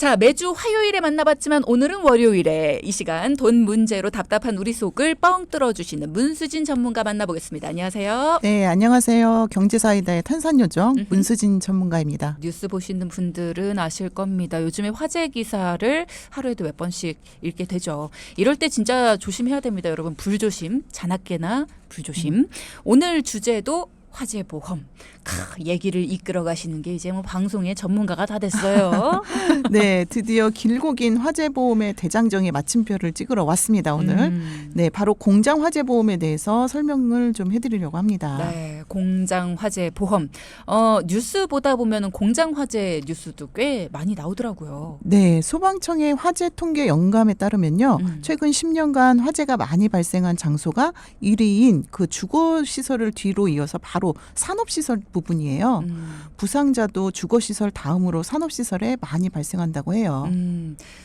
자, 매주 화요일에 만나봤지만 오늘은 월요일에 이 시간 돈 문제로 답답한 우리 속을 뻥 뚫어주시는 문수진 전문가 만나보겠습니다. 안녕하세요. 네, 안녕하세요. 경제사이다의 탄산요정 문수진 전문가입니다. 뉴스 보시는 분들은 아실 겁니다. 요즘에 화재 기사를 하루에도 몇 번씩 읽게 되죠. 이럴 때 진짜 조심해야 됩니다. 여러분, 불조심, 자나깨나 불조심. 오늘 주제도 화재보험. 얘기를 이끌어 가시는 게 이제 뭐 방송의 전문가가 다 됐어요. 네, 드디어 길고 긴 화재보험의 대장정의 마침표를 찍으러 왔습니다, 오늘. 네, 바로 공장 화재보험에 대해서 설명을 좀 해드리려고 합니다. 네, 공장 화재보험. 뉴스 보다 보면은 공장 화재 뉴스도 꽤 많이 나오더라고요. 네, 소방청의 화재 통계 영감에 따르면요. 최근 10년간 화재가 많이 발생한 장소가 1위인 그 주거시설을 뒤로 이어서 바로 산업시설 부분이에요. 부상자도 주거시설 다음으로 산업시설에 많이 발생한다고 해요.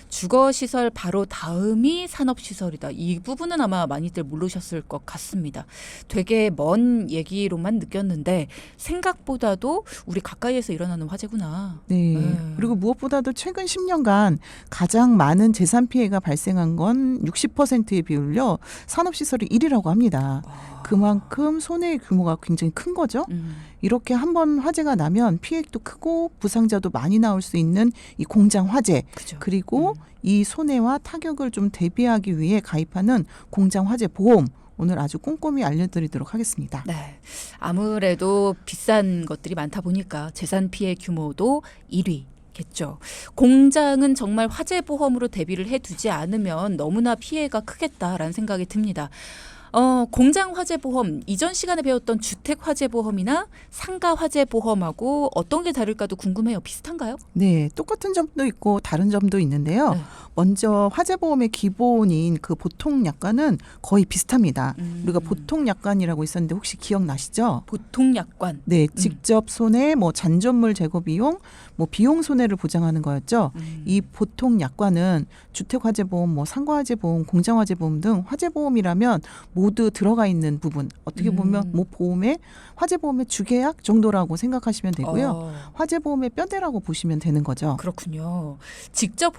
주거시설 바로 다음이 산업시설이다. 이 부분은 아마 많이들 모르셨을 것 같습니다. 되게 먼 얘기로만 느꼈는데 생각보다도 우리 가까이에서 일어나는 화재구나. 네. 그리고 무엇보다도 최근 10년간 가장 많은 재산 피해가 발생한 건 60%의 비율로 산업시설이 1위라고 합니다. 그만큼 손해의 규모가 굉장히 큰 거죠. 이렇게 한번 화재가 나면 피해도 크고 부상자도 많이 나올 수 있는 이 공장 화재. 그죠. 그리고 이 손해와 타격을 좀 대비하기 위해 가입하는 공장 화재 보험. 오늘 아주 꼼꼼히 알려드리도록 하겠습니다. 네, 아무래도 비싼 것들이 많다 보니까 재산 피해 규모도 1위. 겠죠. 공장은 정말 화재 보험으로 대비를 해두지 않으면 너무나 피해가 크겠다라는 생각이 듭니다. 공장 화재 보험, 이전 시간에 배웠던 주택 화재 보험이나 상가 화재 보험하고 어떤 게 다를까도 궁금해요. 비슷한가요? 네, 똑같은 점도 있고 다른 점도 있는데요. 네. 먼저 화재보험의 기본인 그 보통약관은 거의 비슷합니다. 우리가 보통약관이라고 있었는데 혹시 기억나시죠? 보통약관. 네, 직접 손해, 뭐 잔존물 제거 비용, 뭐 비용 손해를 보장하는 거였죠. 이 보통약관은 주택화재보험, 뭐 상가화재보험, 공장화재보험 등 화재보험이라면 모두 들어가 있는 부분. 어떻게 보면 뭐 보험의 화재보험의 주계약 정도라고 생각하시면 되고요. 화재보험의 뼈대라고 보시면 되는 거죠. 그렇군요. 직접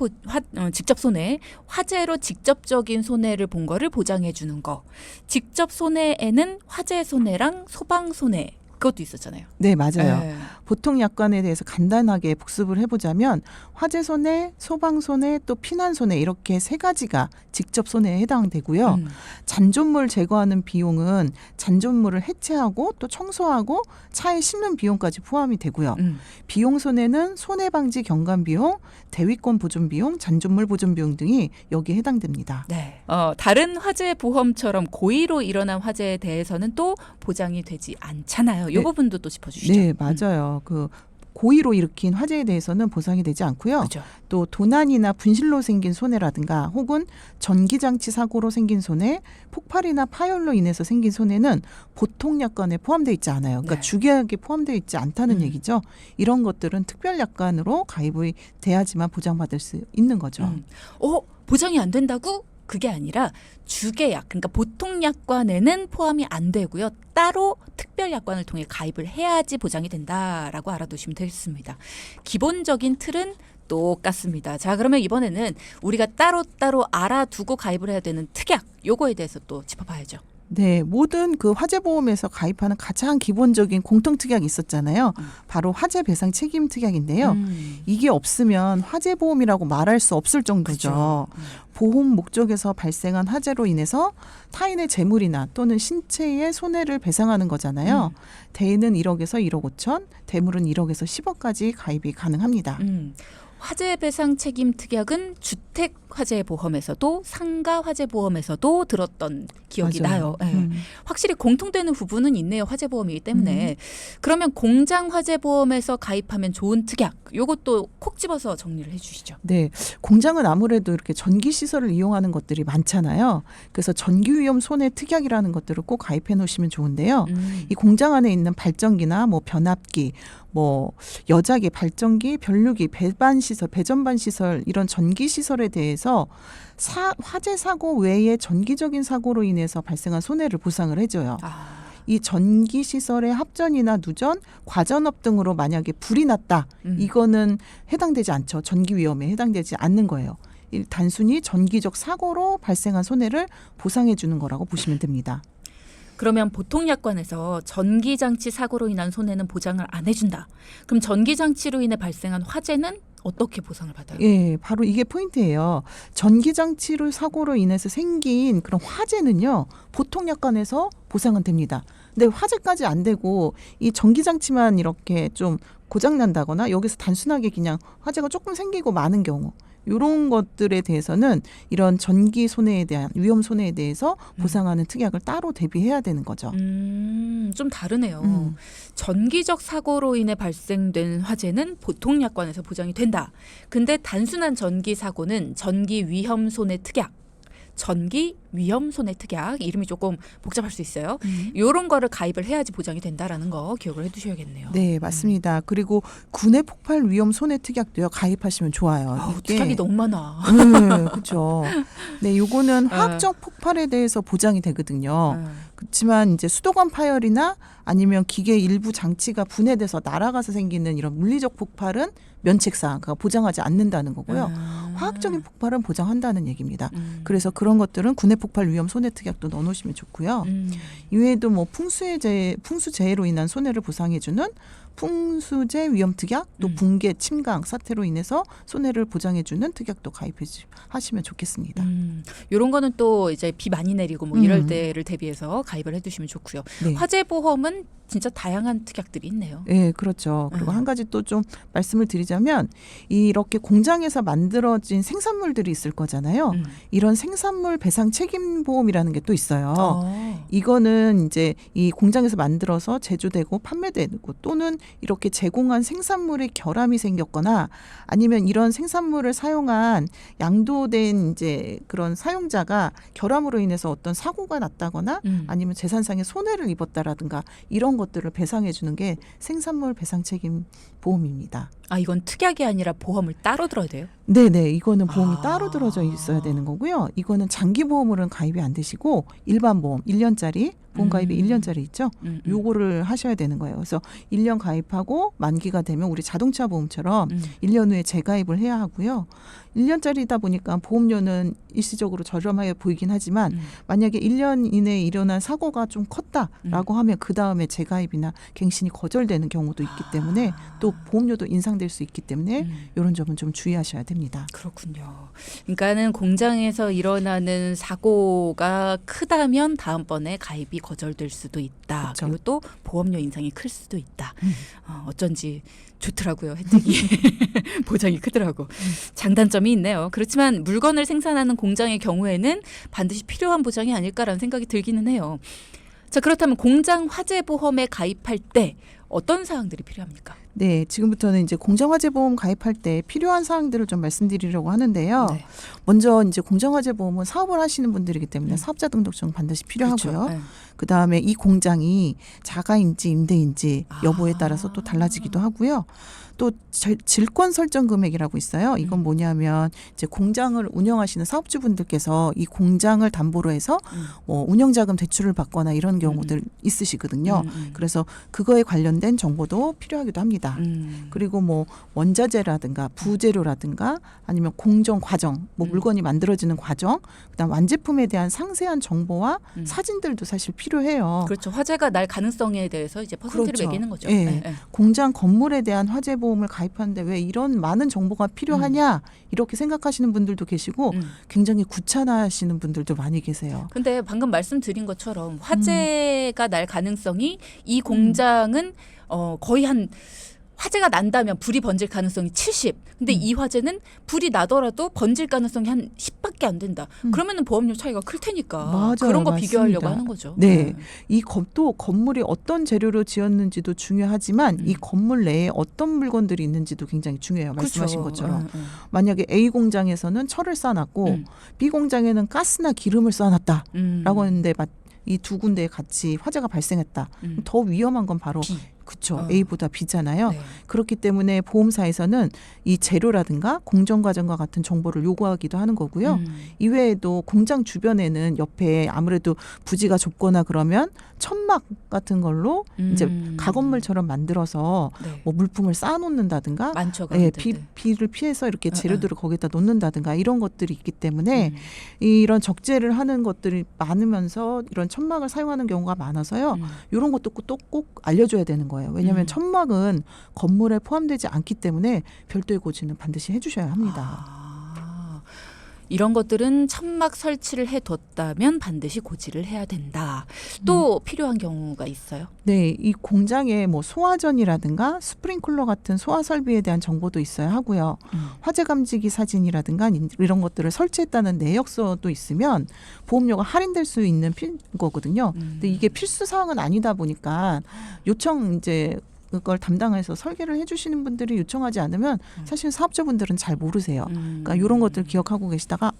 손해, 화재로 직접적인 손해를 본 거를 보장해 주는 거. 직접 손해에는 화재 손해랑 소방 손해 그것도 있었잖아요. 네, 맞아요. 네. 보통 약관에 대해서 간단하게 복습을 해보자면 화재 손해, 소방 손해, 또 피난 손해 이렇게 세 가지가 직접 손해에 해당되고요. 잔존물 제거하는 비용은 잔존물을 해체하고 또 청소하고 차에 싣는 비용까지 포함이 되고요. 비용 손해는 손해 방지 경감 비용, 대위권 보존 비용, 잔존물 보존 비용 등이 여기에 해당됩니다. 네. 다른 화재 보험처럼 고의로 일어난 화재에 대해서는 또 보장이 되지 않잖아요. 이 네. 부분도 또 짚어주시죠. 네, 맞아요. 그 고의로 일으킨 화재에 대해서는 보상이 되지 않고요. 그렇죠. 또 도난이나 분실로 생긴 손해라든가 혹은 전기장치 사고로 생긴 손해, 폭발이나 파열로 인해서 생긴 손해는 보통약관에 포함되어 있지 않아요. 그러니까 네. 주계약에 포함되어 있지 않다는 얘기죠. 이런 것들은 특별약관으로 가입이 돼야지만 보장받을 수 있는 거죠. 보장이 안 된다고? 그게 아니라 주계약, 그러니까 보통약관에는 포함이 안 되고요. 따로 특별약관을 통해 가입을 해야지 보장이 된다라고 알아두시면 되겠습니다. 기본적인 틀은 똑같습니다. 자, 그러면 이번에는 우리가 따로따로 알아두고 가입을 해야 되는 특약, 요거에 대해서 또 짚어봐야죠. 네, 모든 그 화재보험에서 가입하는 가장 기본적인 공통특약이 있었잖아요. 바로 화재배상 책임 특약인데요. 이게 없으면 화재보험이라고 말할 수 없을 정도죠. 보험 목적에서 발생한 화재로 인해서 타인의 재물이나 또는 신체의 손해를 배상하는 거잖아요. 대인은 1억에서 1억 5천, 대물은 1억에서 10억까지 가입이 가능합니다. 화재배상 책임 특약은 주택 화재보험에서도 상가 화재보험에서도 들었던 기억이 맞아요. 나요. 네. 확실히 공통되는 부분은 있네요. 화재보험이기 때문에. 그러면 공장 화재보험에서 가입하면 좋은 특약, 요것도 콕 집어서 정리를 해 주시죠. 네, 공장은 아무래도 이렇게 전기시설을 이용하는 것들이 많잖아요. 그래서 전기위험 손해 특약이라는 것들을 꼭 가입해 놓으시면 좋은데요. 이 공장 안에 있는 발전기나 뭐 변압기, 뭐 여자기, 발전기, 변류기, 배반시설, 배전반시설 이런 전기시설에 대해서 화재 사고 외에 전기적인 사고로 인해서 발생한 손해를 보상을 해줘요. 이 전기 시설의 합전이나 누전, 과전업 등으로 만약에 불이 났다. 이거는 해당되지 않죠. 전기 위험에 해당되지 않는 거예요. 단순히 전기적 사고로 발생한 손해를 보상해 주는 거라고 보시면 됩니다. 그러면 보통 약관에서 전기장치 사고로 인한 손해는 보장을 안 해준다. 그럼 전기장치로 인해 발생한 화재는 어떻게 보상을 받아요? 예, 바로 이게 포인트예요. 전기장치로 사고로 인해서 생긴 그런 화재는요, 보통 약관에서 보상은 됩니다. 근데 화재까지 안 되고 이 전기장치만 이렇게 좀 고장 난다거나 여기서 단순하게 그냥 화재가 조금 생기고 마는 경우, 이런 것들에 대해서는 이런 전기 손해에 대한 위험 손해에 대해서 보상하는 특약을 따로 대비해야 되는 거죠. 좀 다르네요. 전기적 사고로 인해 발생된 화재는 보통 약관에서 보장이 된다. 근데 단순한 전기 사고는 전기 위험 손해 특약. 전기 위험 손해 특약, 이름이 조금 복잡할 수 있어요. 이런 거를 가입을 해야지 보장이 된다라는 거 기억을 해두셔야겠네요. 네, 맞습니다. 그리고 군의 폭발 위험 손해 특약도요, 가입하시면 좋아요. 특약이 너무 많아. 그렇죠. 네, 요거는 화학적 폭발에 대해서 보장이 되거든요. 그렇지만 이제 수도관 파열이나 아니면 기계 일부 장치가 분해돼서 날아가서 생기는 이런 물리적 폭발은 면책사항, 그러니까 보장하지 않는다는 거고요. 화학적인 폭발은 보장한다는 얘기입니다. 그래서 그런 것들은 군의 폭발 위험 손해 특약도 넣어놓으시면 좋고요. 이외에도 뭐 풍수재해로 인한 손해를 보상해주는 풍수재 위험 특약, 또 붕괴, 침강 사태로 인해서 손해를 보장해주는 특약도 가입하시면 좋겠습니다. 이런 거는 또 이제 비 많이 내리고 뭐 이럴 때를 대비해서 가입을 해두시면 좋고요. 네. 화재 보험은 진짜 다양한 특약들이 있네요. 네, 그렇죠. 그리고 한 가지 또 좀 말씀을 드리자면 이렇게 공장에서 만들어진 생산물들이 있을 거잖아요. 이런 생산물 배상 책임 보험이라는 게 또 있어요. 이거는 이제 이 공장에서 만들어서 제조되고 판매되고 또는 이렇게 제공한 생산물에 결함이 생겼거나 아니면 이런 생산물을 사용한 양도된 이제 그런 사용자가 결함으로 인해서 어떤 사고가 났다거나 아니면 재산상의 손해를 입었다라든가 이런 것들을 배상해 주는 게 생산물 배상 책임 보험입니다. 이건 특약이 아니라 보험을 따로 들어야 돼요? 네네. 이거는 보험이 따로 들어져 있어야 되는 거고요. 이거는 장기 보험으로는 가입이 안 되시고 일반 보험 1년짜리 보험 가입이 1년짜리 있죠. 요거를 하셔야 되는 거예요. 그래서 1년 가입하고 만기가 되면 우리 자동차 보험처럼 1년 후에 재가입을 해야 하고요. 1년짜리다 보니까 보험료는 일시적으로 저렴하게 보이긴 하지만 만약에 1년 이내에 일어난 사고가 좀 컸다라고 하면 그 다음에 재가입이나 갱신이 거절되는 경우도 있기 때문에 또 보험료도 인상될 수 있기 때문에 이런 점은 좀 주의하셔야 됩니다. 그렇군요. 그러니까는 공장에서 일어나는 사고가 크다면 다음번에 가입이 거절될 수도 있다. 그렇죠. 그리고 또 보험료 인상이 클 수도 있다. 어쩐지 좋더라고요. 혜택이. 보장이 크더라고. 장단점이 있네요. 그렇지만 물건을 생산하는 공장의 경우에는 반드시 필요한 보장이 아닐까라는 생각이 들기는 해요. 자, 그렇다면 공장 화재 보험에 가입할 때 어떤 사항들이 필요합니까? 네, 지금부터는 이제 공장화재보험 가입할 때 필요한 사항들을 좀 말씀드리려고 하는데요. 네. 먼저 이제 공장화재보험은 사업을 하시는 분들이기 때문에 사업자 등록증 반드시 필요하고요. 그렇죠. 네. 그다음에 이 공장이 자가인지 임대인지 여부에 따라서 또 달라지기도 하고요. 또 질권 설정 금액이라고 있어요. 이건 뭐냐면 이제 공장을 운영하시는 사업주분들께서 이 공장을 담보로 해서 뭐 운영자금 대출을 받거나 이런 경우들 있으시거든요. 그래서 그거에 관련된 정보도 필요하기도 합니다. 그리고 뭐 원자재라든가 부재료라든가 아니면 공정 과정, 뭐 물건이 만들어지는 과정, 그다음 완제품에 대한 상세한 정보와 사진들도 사실 필요해요. 그렇죠. 화재가 날 가능성에 대해서 이제 퍼센트를 그렇죠. 매기는 거죠. 예. 네, 네. 공장 건물에 대한 화재 보험을 가입하는데 왜 이런 많은 정보가 필요하냐 이렇게 생각하시는 분들도 계시고 굉장히 귀찮아하시는 분들도 많이 계세요. 근데 방금 말씀드린 것처럼 화재가 날 가능성이 이 공장은 거의 한 화재가 난다면 불이 번질 가능성이 70. 근데 이 화재는 불이 나더라도 번질 가능성이 한 10밖에 안 된다. 그러면은 보험료 차이가 클 테니까 맞아요. 그런 거 맞습니다. 비교하려고 하는 거죠. 네. 이 또 건물이 어떤 재료로 지었는지도 중요하지만 이 건물 내에 어떤 물건들이 있는지도 굉장히 중요해요. 말씀하신 그렇죠. 것처럼. 만약에 A 공장에서는 철을 쌓아놨고 B 공장에는 가스나 기름을 쌓아놨다라고 했는데 이 두 군데에 같이 화재가 발생했다. 더 위험한 건 바로 그렇죠. A보다 B잖아요. 네. 그렇기 때문에 보험사에서는 이 재료라든가 공정 과정과 같은 정보를 요구하기도 하는 거고요. 이외에도 공장 주변에는 옆에 아무래도 부지가 좁거나 그러면 천막 같은 걸로 이제 가건물처럼 만들어서 네. 뭐 물품을 쌓아놓는다든가 많죠. 그런 예, 데들. 비를 피해서 이렇게 재료들을 거기다 놓는다든가 이런 것들이 있기 때문에 이런 적재를 하는 것들이 많으면서 이런 천막을 사용하는 경우가 많아서요. 이런 것도 또 꼭 알려줘야 되는 거예요. 왜냐하면 천막은 건물에 포함되지 않기 때문에 별도의 고지는 반드시 해주셔야 합니다. 이런 것들은 천막 설치를 해뒀다면 반드시 고지를 해야 된다. 또 필요한 경우가 있어요? 네, 이 공장에 뭐 소화전이라든가 스프링클러 같은 소화 설비에 대한 정보도 있어야 하고요. 화재 감지기 사진이라든가 이런 것들을 설치했다는 내역서도 있으면 보험료가 할인될 수 있는 거거든요. 근데 이게 필수 사항은 아니다 보니까 요청 이제 그걸 담당해서 설계를 해주시는 분들이 요청하지 않으면 사실 사업자분들은 잘 모르세요. 그러니까 이런 것들 기억하고 계시다가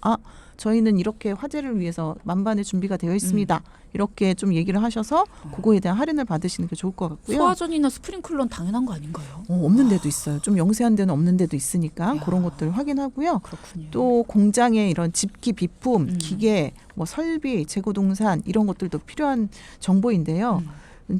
저희는 이렇게 화재를 위해서 만반의 준비가 되어 있습니다. 이렇게 좀 얘기를 하셔서 그거에 대한 할인을 받으시는 게 좋을 것 같고요. 소화전이나 스프링클러는 당연한 거 아닌가요? 없는 데도 있어요. 좀 영세한 데는 없는 데도 있으니까 그런 것들을 확인하고요. 그렇군요. 또 공장에 이런 집기 비품, 기계, 뭐 설비, 재고동산 이런 것들도 필요한 정보인데요.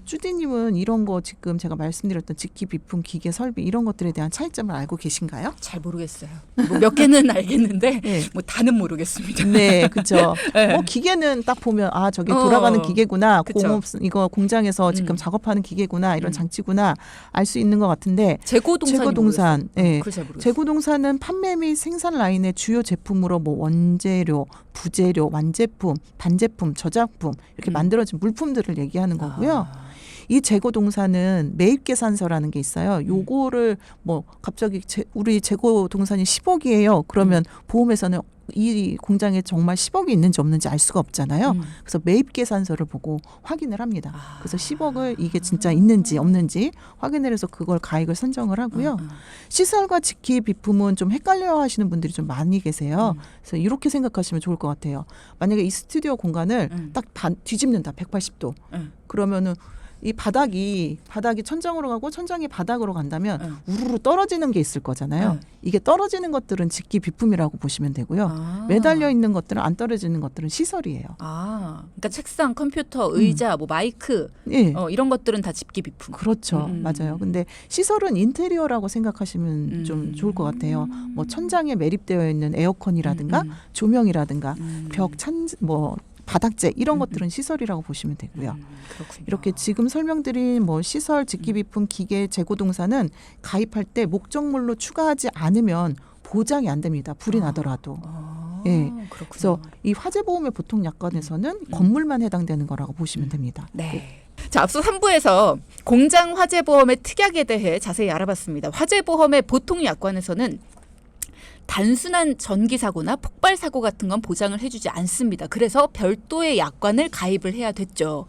쭈디님은 이런 거 지금 제가 말씀드렸던 직기 비품, 기계, 설비 이런 것들에 대한 차이점을 알고 계신가요? 잘 모르겠어요. 뭐 몇 개는 알겠는데 네. 뭐 다는 모르겠습니다. 네, 그렇죠. 네. 뭐 기계는 딱 보면 저게 돌아가는 기계구나, 그쵸. 이거 공장에서 지금 작업하는 기계구나, 이런 장치구나 알 수 있는 것 같은데 재고동산, 예. 그걸 잘 모르겠어요. 재고동산은 판매 및 생산 라인의 주요 제품으로 뭐 원재료, 부재료, 완제품, 반제품, 저작품 이렇게 만들어진 물품들을 얘기하는 거고요. 이 재고동산은 매입계산서라는 게 있어요. 요거를 뭐 갑자기 우리 재고동산이 10억이에요. 그러면 보험에서는 이 공장에 정말 10억이 있는지 없는지 알 수가 없잖아요. 그래서 매입계산서를 보고 확인을 합니다. 그래서 10억을 이게 진짜 있는지 없는지 확인을 해서 그걸 가액을 선정을 하고요. 시설과 직기 비품은 좀 헷갈려 하시는 분들이 좀 많이 계세요. 그래서 이렇게 생각하시면 좋을 것 같아요. 만약에 이 스튜디오 공간을 딱 뒤집는다. 180도. 그러면은 이 바닥이 천장으로 가고 천장이 바닥으로 간다면 우르르 떨어지는 게 있을 거잖아요. 이게 떨어지는 것들은 직기 비품이라고 보시면 되고요. 매달려 있는 것들은 안 떨어지는 것들은 시설이에요. 그러니까 책상, 컴퓨터, 의자, 뭐 마이크 예. 이런 것들은 다 집기 비품. 그렇죠. 맞아요. 근데 시설은 인테리어라고 생각하시면 좀 좋을 것 같아요. 뭐 천장에 매립되어 있는 에어컨이라든가 조명이라든가 벽 바닥재 이런 것들은 시설이라고 보시면 되고요. 그렇군요. 이렇게 지금 설명드린 뭐 시설, 직기비품, 기계, 재고동산은 가입할 때 목적물로 추가하지 않으면 보장이 안 됩니다. 불이 나더라도. 예. 그렇군요. 그래서 이 화재보험의 보통 약관에서는 건물만 해당되는 거라고 보시면 됩니다. 네. 자, 앞서 3부에서 공장 화재보험의 특약에 대해 자세히 알아봤습니다. 화재보험의 보통 약관에서는 단순한 전기 사고나 폭발 사고 같은 건 보장을 해주지 않습니다. 그래서 별도의 약관을 가입을 해야 됐죠.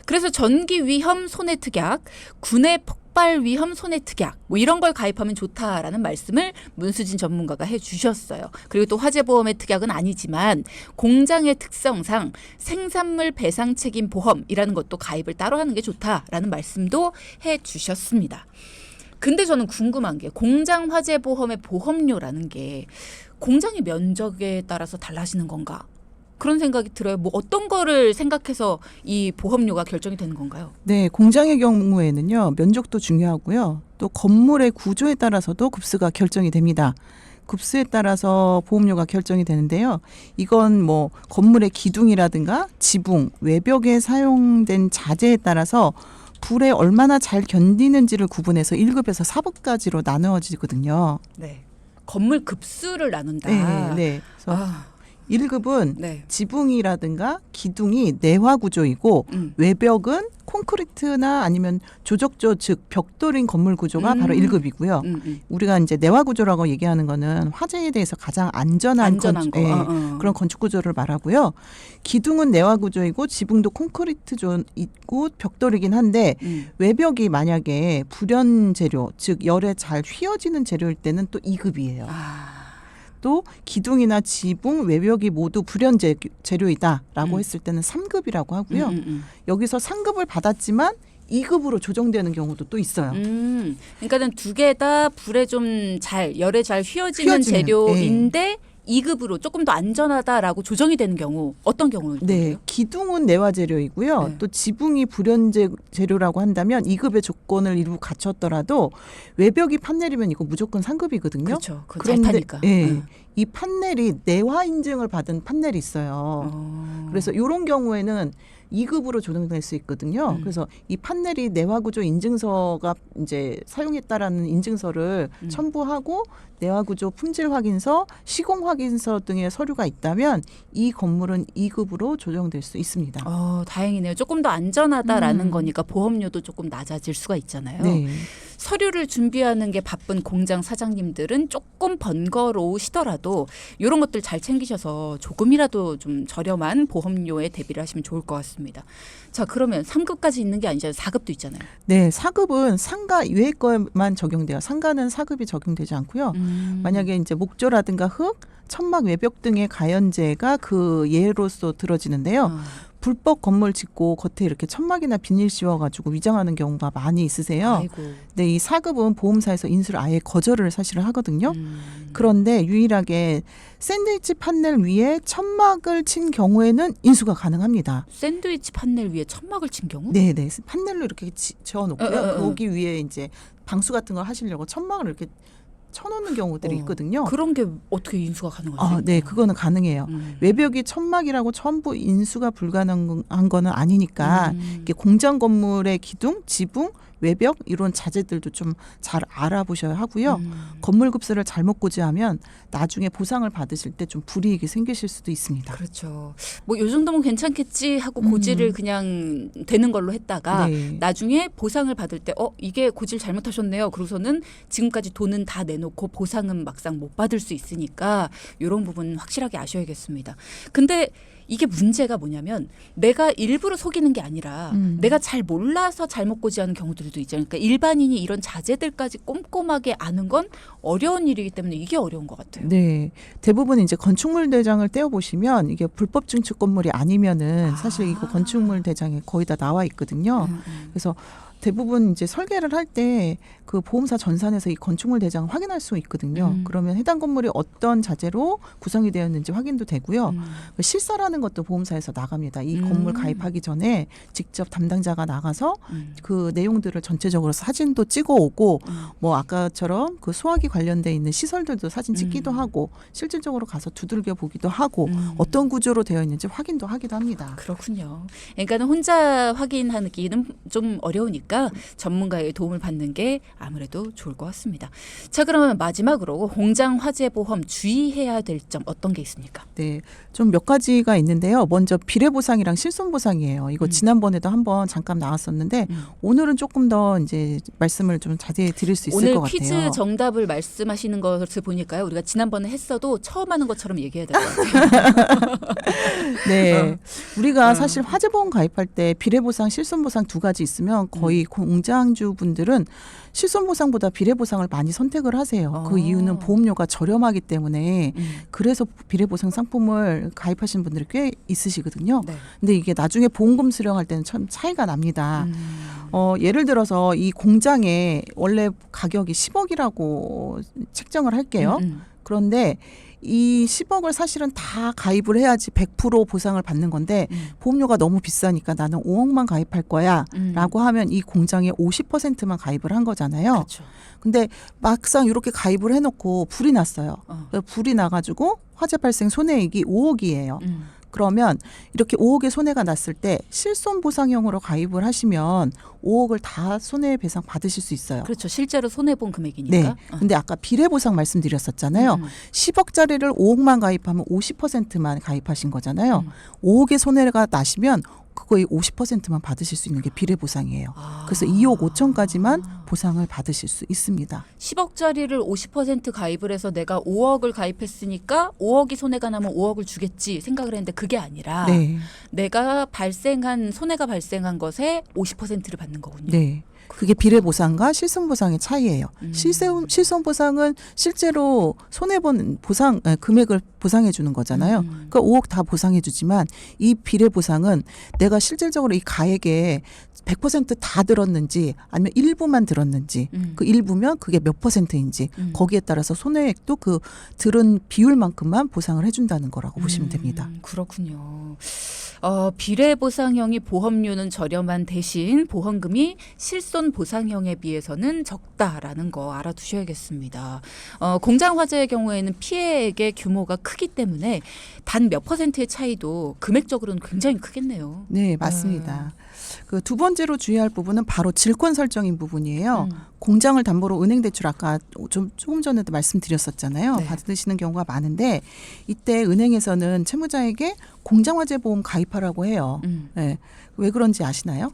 그래서 전기 위험 손해 특약, 군의 폭발 위험 손해 특약 뭐 이런 걸 가입하면 좋다라는 말씀을 문수진 전문가가 해주셨어요. 그리고 또 화재보험의 특약은 아니지만 공장의 특성상 생산물 배상 책임 보험이라는 것도 가입을 따로 하는 게 좋다라는 말씀도 해주셨습니다. 근데 저는 궁금한 게 공장 화재 보험의 보험료라는 게 공장의 면적에 따라서 달라지는 건가? 그런 생각이 들어요. 뭐 어떤 거를 생각해서 이 보험료가 결정이 되는 건가요? 네, 공장의 경우에는요. 면적도 중요하고요. 또 건물의 구조에 따라서도 급수가 결정이 됩니다. 급수에 따라서 보험료가 결정이 되는데요. 이건 뭐 건물의 기둥이라든가 지붕, 외벽에 사용된 자재에 따라서 불에 얼마나 잘 견디는지를 구분해서 1급에서 4급까지로 나누어지거든요. 네. 건물 급수를 나눈다. 네, 네. 그래서 1급은 네. 지붕이라든가 기둥이 내화 구조이고 외벽은 콘크리트나 아니면 조적조 즉 벽돌인 건물 구조가 바로 1급이고요. 우리가 이제 내화 구조라고 얘기하는 거는 화재에 대해서 가장 안전한 건축, 그런 건축 구조를 말하고요. 기둥은 내화 구조이고 지붕도 콘크리트이고 벽돌이긴 한데 외벽이 만약에 불연 재료 즉 열에 잘 휘어지는 재료일 때는 또 2급이에요. 또 기둥이나 지붕, 외벽이 모두 불연 재료이다라고 했을 때는 3급이라고 하고요. 여기서 상급을 받았지만 2급으로 조정되는 경우도 또 있어요. 그러니까는 두 개 다 불에 좀 잘 열에 잘 휘어지는 휘어지는, 재료인데 2급으로 조금 더 안전하다라고 조정이 되는 경우 어떤 경우는 네, 있나요? 기둥은 내화 재료이고요. 네. 또 지붕이 불연제 재료라고 한다면 2급의 조건을 일부 갖췄더라도 외벽이 판넬이면 이거 무조건 3급이거든요. 그렇죠. 그거 잘 타니까. 예, 이 판넬이 내화 인증을 받은 판넬이 있어요. 그래서 이런 경우에는 2급으로 조정될 수 있거든요. 그래서 이 판넬이 내화구조 인증서가 이제 사용했다라는 인증서를 첨부하고 내화구조 품질 확인서, 시공 확인서 등의 서류가 있다면 이 건물은 2급으로 조정될 수 있습니다. 다행이네요. 조금 더 안전하다라는 거니까 보험료도 조금 낮아질 수가 있잖아요. 네. 서류를 준비하는 게 바쁜 공장 사장님들은 조금 번거로우시더라도 이런 것들 잘 챙기셔서 조금이라도 좀 저렴한 보험료에 대비를 하시면 좋을 것 같습니다. 자, 그러면 3급까지 있는 게 아니잖아요. 4급도 있잖아요. 네, 4급은 상가 외의 거에만 적용돼요. 상가는 4급이 적용되지 않고요. 만약에 이제 목조라든가 흙, 천막 외벽 등의 가연제가 그 예로서 들어지는데요. 불법 건물 짓고 겉에 이렇게 천막이나 비닐 씌워가지고 위장하는 경우가 많이 있으세요. 아이고. 네, 이 4급은 보험사에서 인수를 아예 거절을 사실을 하거든요. 그런데 유일하게 샌드위치 판넬 위에 천막을 친 경우에는 인수가 가능합니다. 샌드위치 판넬 위에 천막을 친 경우? 네, 네. 판넬로 이렇게 지어놓고요. 어. 거기 위에 이제 방수 같은 걸 하시려고 천막을 이렇게 쳐놓는 경우들이 있거든요. 그런 게 어떻게 인수가 가능하지? 네, 그거는 가능해요. 외벽이 천막이라고 전부 인수가 불가능한 거는 아니니까 이게 공장 건물의 기둥, 지붕, 외벽 이런 자재들도 좀 잘 알아보셔야 하고요. 건물 급수를 잘못 고지하면 나중에 보상을 받으실 때 좀 불이익이 생기실 수도 있습니다. 그렇죠. 뭐 요 정도면 괜찮겠지 하고 고지를 그냥 되는 걸로 했다가 네. 나중에 보상을 받을 때 이게 고지를 잘못하셨네요. 그러고서는 지금까지 돈은 다 내놓고 보상은 막상 못 받을 수 있으니까 이런 부분 확실하게 아셔야겠습니다. 근데 이게 문제가 뭐냐면 내가 일부러 속이는 게 아니라 내가 잘 몰라서 잘못 고지하는 경우들도 있잖아요. 그러니까 일반인이 이런 자재들까지 꼼꼼하게 아는 건 어려운 일이기 때문에 이게 어려운 것 같아요. 네, 대부분 이제 건축물 대장을 떼어 보시면 이게 불법 증축 건물이 아니면은 사실 이거 건축물 대장에 거의 다 나와 있거든요. 그래서 대부분 이제 설계를 할 때 그 보험사 전산에서 이 건축물 대장을 확인할 수 있거든요. 그러면 해당 건물이 어떤 자재로 구성이 되었는지 확인도 되고요. 실사라는 것도 보험사에서 나갑니다. 이 건물 가입하기 전에 직접 담당자가 나가서 그 내용들을 전체적으로 사진도 찍어 오고 뭐 아까처럼 그 소화기 관련돼 있는 시설들도 사진 찍기도 하고 실질적으로 가서 두들겨 보기도 하고 어떤 구조로 되어 있는지 확인도 하기도 합니다. 그렇군요. 그러니까는 혼자 확인하기는 좀 어려우니까 전문가의 도움을 받는 게 아무래도 좋을 것 같습니다. 자, 그러면 마지막으로 공장 화재 보험 주의해야 될 점 어떤 게 있습니까? 네, 좀 몇 가지가 있는데요. 먼저 비례보상이랑 실손보상이에요. 이거 지난번에도 한번 잠깐 나왔었는데 오늘은 조금 더 이제 말씀을 좀 자세히 드릴 수 있을 오늘 것 같아요. 퀴즈 정답을 말씀하시는 것을 보니까요. 우리가 지난번에 했어도 처음 하는 것처럼 얘기해야 될 것 같아요. 네, 우리가 사실 화재보험 가입할 때 비례보상, 실손보상 두 가지 있으면 거의 공장주 분들은 실손보상보다 비례보상을 많이 선택을 하세요. 그 이유는 보험료가 저렴하기 때문에 그래서 비례보상 상품을 가입하시는 분들이 꽤 있으시거든요. 네. 근데 이게 나중에 보험금 수령할 때는 참 차이가 납니다. 예를 들어서 이 공장에 원래 가격이 10억이라고 책정을 할게요. 그런데 이 10억을 사실은 다 가입을 해야지 100% 보상을 받는 건데 보험료가 너무 비싸니까 나는 5억만 가입할 거야 라고 하면 이 공장에 50%만 가입을 한 거잖아요. 그렇죠. 근데 막상 이렇게 가입을 해놓고 불이 났어요. 불이 나가지고 화재 발생 손해액이 5억이에요. 그러면 이렇게 5억의 손해가 났을 때 실손보상형으로 가입을 하시면 5억을 다 손해배상 받으실 수 있어요. 그렇죠. 실제로 손해본 금액이니까. 네. 근데 아까 비례보상 말씀드렸었잖아요. 10억짜리를 5억만 가입하면 50%만 가입하신 거잖아요. 5억의 손해가 나시면 그거의 50%만 받으실 수 있는 게 비례보상이에요. 그래서 2억 5천까지만 보상을 받으실 수 있습니다. 10억짜리를 50% 가입을 해서 내가 5억을 가입했으니까 5억이 손해가 나면 5억을 주겠지 생각을 했는데 그게 아니라 네. 내가 손해가 발생한 것에 50%를 받는 거군요. 네. 그게 비례보상과 실손보상의 차이예요. 음. 실손보상은 실제로 손해본 보상 금액을 보상해 주는 거잖아요. 그러니까 5억 다 보상해 주지만 이 비례보상은 내가 실질적으로 이 가액에 100% 다 들었는지 아니면 일부만 들었는지 그 일부면 그게 몇 %인지 거기에 따라서 손해액도 그 들은 비율만큼만 보상을 해준다는 거라고 보시면 됩니다. 그렇군요. 비례보상형이 보험료는 저렴한 대신 보험금이 실손보상형에 비해서는 적다라는 거 알아두셔야겠습니다. 공장 화재의 경우에는 피해액의 규모가 크기 때문에 단 몇 %의 차이도 금액적으로는 굉장히 크겠네요. 네, 맞습니다. 그 두 번째로 주의할 부분은 바로 질권 설정인 부분이에요. 공장을 담보로 은행 대출 아까 조금 전에도 말씀드렸었잖아요. 네. 받으시는 경우가 많은데 이때 은행에서는 채무자에게 공장화재보험 가입하라고 해요. 네. 왜 그런지 아시나요?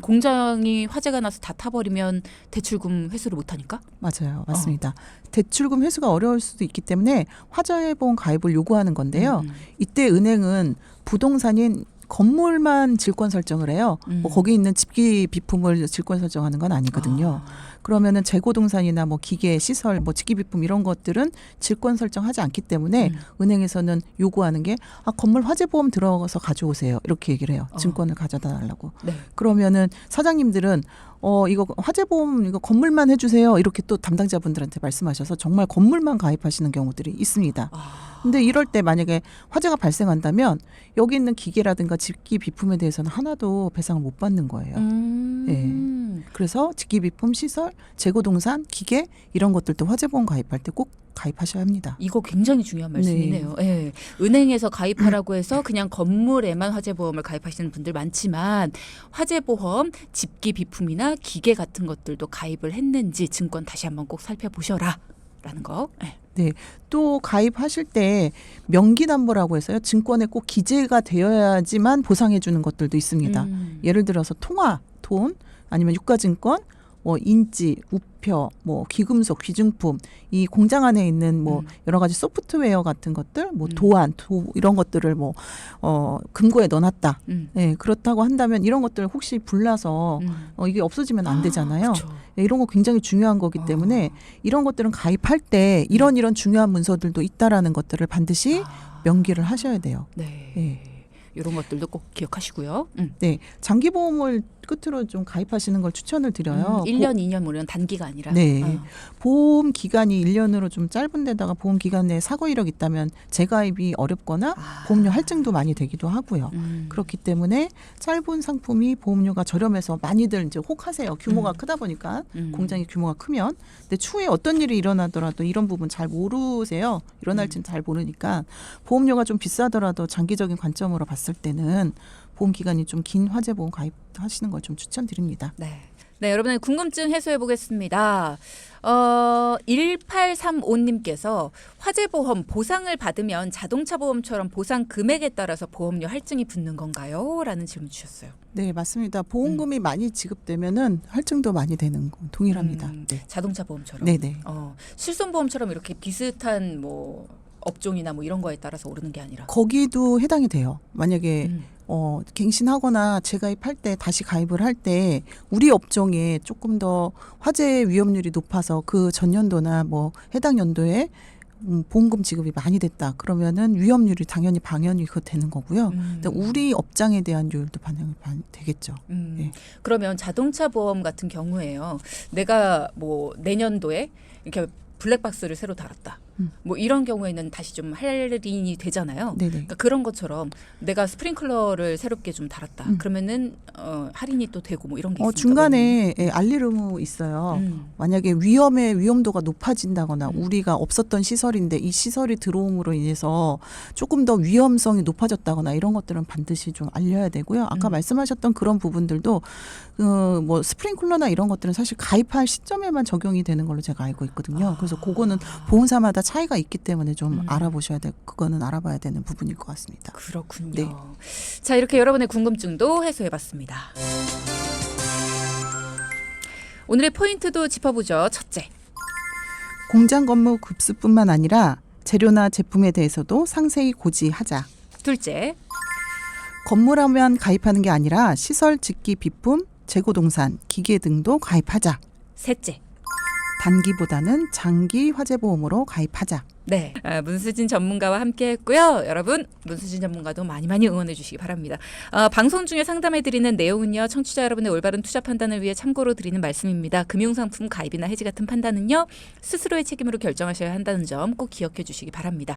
공장이 화재가 나서 다 타버리면 대출금 회수를 못하니까? 맞아요. 맞습니다. 대출금 회수가 어려울 수도 있기 때문에 화재보험 가입을 요구하는 건데요. 이때 은행은 부동산인 건물만 질권 설정을 해요. 뭐 거기 있는 집기 비품을 질권 설정하는 건 아니거든요. 그러면은 재고동산이나 뭐 기계, 시설, 뭐 집기 비품 이런 것들은 질권 설정하지 않기 때문에 은행에서는 요구하는 게 건물 화재보험 들어가서 가져오세요. 이렇게 얘기를 해요. 증권을 가져다 달라고. 네. 그러면은 사장님들은 이거 화재보험 이거 건물만 해주세요. 이렇게 또 담당자분들한테 말씀하셔서 정말 건물만 가입하시는 경우들이 있습니다. 근데 이럴 때 만약에 화재가 발생한다면 여기 있는 기계라든가 집기 비품에 대해서는 하나도 배상을 못 받는 거예요. 네. 그래서 집기 비품, 시설, 재고동산, 기계 이런 것들도 화재보험 가입할 때 꼭 가입하셔야 합니다. 이거 굉장히 중요한 말씀이네요. 네. 은행에서 가입하라고 해서 그냥 건물에만 화재보험을 가입하시는 분들 많지만 화재보험, 집기 비품이나 기계 같은 것들도 가입을 했는지 증권 다시 한번 꼭 살펴보셔라 라는 거. 네. 네. 또 가입하실 때 명기담보라고 해서요. 증권에 꼭 기재가 되어야지만 보상해 주는 것들도 있습니다. 예를 들어서 통화, 돈 아니면 유가증권, 뭐 인지, 우표, 뭐 귀금속, 귀중품, 이 공장 안에 있는 뭐 여러 가지 소프트웨어 같은 것들, 뭐 도안, 이런 것들을 뭐 금고에 넣어놨다. 네, 그렇다고 한다면 이런 것들 혹시 불나서 이게 없어지면 안 되잖아요. 네, 이런 거 굉장히 중요한 거기 때문에 이런 것들은 가입할 때 이런 중요한 문서들도 있다라는 것들을 반드시 명기를 하셔야 돼요. 네. 네. 이런 것들도 꼭 기억하시고요. 네, 장기보험을 끝으로 좀 가입하시는 걸 추천을 드려요. 1년, 2년 뭐 이런 단기가 아니라. 네. 보험 기간이 1년으로 좀 짧은 데다가 보험 기간 내에 사고 이력 있다면 재가입이 어렵거나 보험료 할증도 많이 되기도 하고요. 그렇기 때문에 짧은 상품이 보험료가 저렴해서 많이들 이제 혹하세요. 규모가 크다 보니까 공장의 규모가 크면. 근데 추후에 어떤 일이 일어나더라도 이런 부분 잘 모르세요. 일어날지는 잘 모르니까 보험료가 좀 비싸더라도 장기적인 관점으로 봤을 때는 보험 기간이 좀 긴 화재보험 가입하시는 걸 좀 추천드립니다. 네. 네, 여러분의 궁금증 해소해 보겠습니다. 1835님께서 화재보험 보상을 받으면 자동차 보험처럼 보상 금액에 따라서 보험료 할증이 붙는 건가요? 라는 질문 주셨어요. 네, 맞습니다. 보험금이 많이 지급되면은 할증도 많이 되는 건 동일합니다. 네. 자동차 보험처럼. 네네. 실손보험처럼 이렇게 비슷한 뭐 업종이나 뭐 이런 거에 따라서 오르는 게 아니라. 거기도 해당이 돼요. 만약에 갱신하거나 재가입할 때 다시 가입을 할 때 우리 업종에 조금 더 화재 위험률이 높아서 그 전년도나 뭐 해당 연도에 보험금 지급이 많이 됐다. 그러면은 위험률이 당연히 방연이 되는 거고요. 근데 우리 업장에 대한 요율도 반영이 되겠죠. 네. 그러면 자동차 보험 같은 경우에요. 내가 뭐 내년도에 이렇게 블랙박스를 새로 달았다. 뭐 이런 경우에는 다시 좀 할인이 되잖아요. 네네. 그러니까 그런 것처럼 내가 스프링클러를 새롭게 좀 달았다. 그러면은 할인이 또 되고 뭐 이런 게 있습니까? 중간에 알릴 의무 있어요. 만약에 위험도가 높아진다거나 우리가 없었던 시설인데 이 시설이 들어옴으로 인해서 조금 더 위험성이 높아졌다거나 이런 것들은 반드시 좀 알려야 되고요. 아까 말씀하셨던 그런 부분들도 뭐 스프링클러나 이런 것들은 사실 가입할 시점에만 적용이 되는 걸로 제가 알고 있거든요. 그래서 그거는 보험사마다 차이가 있기 때문에 좀 알아보셔야 돼. 그거는 알아봐야 되는 부분일 것 같습니다. 그렇군요. 네. 자, 이렇게 여러분의 궁금증도 해소해봤습니다. 오늘의 포인트도 짚어보죠. 첫째. 공장 건물 급수뿐만 아니라 재료나 제품에 대해서도 상세히 고지하자. 둘째. 건물하면 가입하는 게 아니라 시설, 집기, 비품, 재고동산, 기계 등도 가입하자. 셋째. 단기보다는 장기 화재보험으로 가입하자. 네, 문수진 전문가와 함께했고요. 여러분, 문수진 전문가도 많이 응원해 주시기 바랍니다. 방송 중에 상담해드리는 내용은요, 청취자 여러분의 올바른 투자 판단을 위해 참고로 드리는 말씀입니다. 금융상품 가입이나 해지 같은 판단은요, 스스로의 책임으로 결정하셔야 한다는 점 꼭 기억해 주시기 바랍니다.